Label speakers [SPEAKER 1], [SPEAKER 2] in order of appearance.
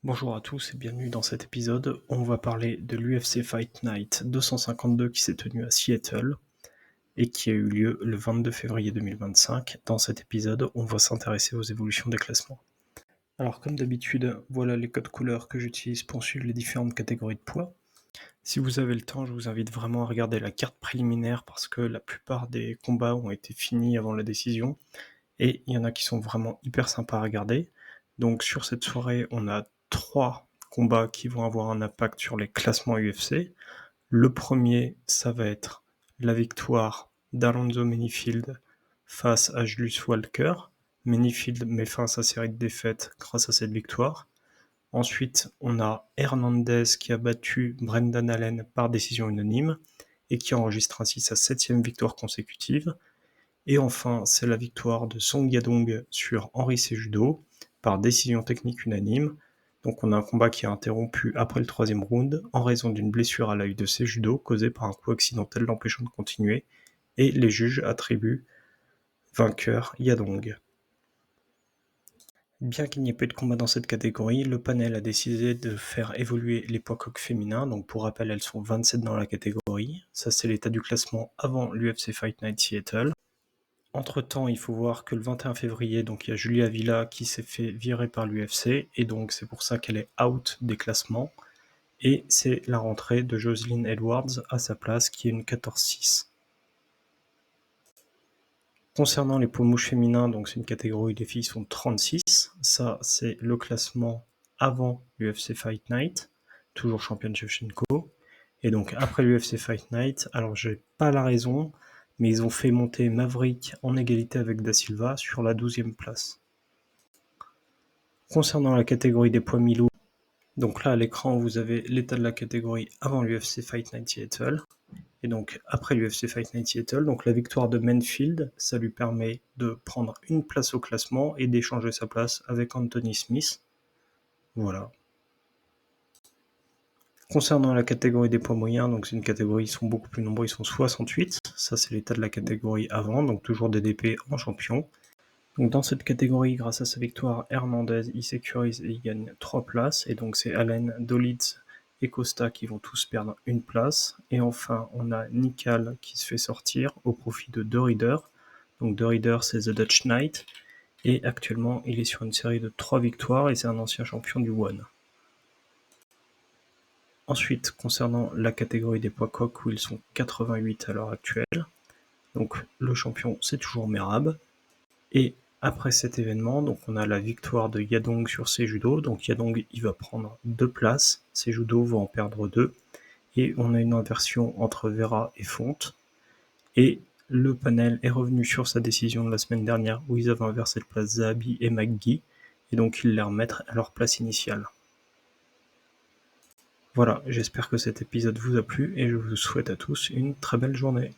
[SPEAKER 1] Bonjour à tous et bienvenue dans cet épisode. On va parler de l'UFC Fight Night 252 qui s'est tenu à Seattle et qui a eu lieu le 22 février 2025. Dans cet épisode, on va s'intéresser aux évolutions des classements. Alors comme d'habitude, voilà les codes couleurs que j'utilise pour suivre les différentes catégories de poids. Si vous avez le temps, je vous invite vraiment à regarder la carte préliminaire parce que la plupart des combats ont été finis avant la décision et il y en a qui sont vraiment hyper sympas à regarder. Donc sur cette soirée, on a 3 combats qui vont avoir un impact sur les classements UFC. Le premier, ça va être la victoire d'Alonzo Menifield face à Julius Walker. Menifield met fin à sa série de défaites grâce à cette victoire. Ensuite, on a Hernandez qui a battu Brendan Allen par décision unanime et qui enregistre ainsi sa 7e victoire consécutive. Et enfin, c'est la victoire de Song Yadong sur Henry Cejudo par décision technique unanime. Donc on a un combat qui est interrompu après le 3e round en raison d'une blessure à l'œil de Cejudo causée par un coup accidentel l'empêchant de continuer, et les juges attribuent vainqueur Yadong. Bien qu'il n'y ait pas eu de combat dans cette catégorie, le panel a décidé de faire évoluer les poids coqs féminins. Donc pour rappel, elles sont 27 dans la catégorie. Ça, c'est l'état du classement avant l'UFC Fight Night Seattle. Entre-temps, il faut voir que le 21 février, donc il y a Julia Villa qui s'est fait virer par l'UFC, et donc c'est pour ça qu'elle est out des classements. Et c'est la rentrée de Jocelyn Edwards à sa place, qui est une 14-6. Concernant les poids mouches féminins, donc c'est une catégorie où les filles sont 36. Ça, c'est le classement avant l'UFC Fight Night, toujours championne Shevchenko. Et donc après l'UFC Fight Night, alors j'ai pas la raison, mais ils ont fait monter Maverick en égalité avec Da Silva sur la 12e place. Concernant la catégorie des poids mi-lourds, donc là à l'écran vous avez l'état de la catégorie avant l'UFC Fight Night Seattle. Et donc après l'UFC Fight Night Seattle, donc la victoire de Menifield, ça lui permet de prendre une place au classement et d'échanger sa place avec Anthony Smith. Voilà. Concernant la catégorie des poids moyens, donc c'est une catégorie, ils sont beaucoup plus nombreux, ils sont 68. Ça c'est l'état de la catégorie avant, donc toujours DDP en champion. Donc dans cette catégorie, grâce à sa victoire, Hernandez il sécurise et il gagne 3 places. Et donc c'est Allen, Dolitz et Costa qui vont tous perdre une place. Et enfin, on a Nikal qui se fait sortir au profit de De Ridder. Donc De Ridder, c'est The Dutch Knight. Et actuellement, il est sur une série de 3 victoires et c'est un ancien champion du One. Ensuite, concernant la catégorie des poids coqs où ils sont 88 à l'heure actuelle, donc le champion c'est toujours Merab. Et après cet événement, donc on a la victoire de Yadong sur Cejudo. Donc Yadong il va prendre 2 places, Cejudo va en perdre 2. Et on a une inversion entre Vera et Fonte. Et le panel est revenu sur sa décision de la semaine dernière où ils avaient inversé de place Zahabi et McGee. Et donc ils les remettent à leur place initiale. Voilà, j'espère que cet épisode vous a plu et je vous souhaite à tous une très belle journée.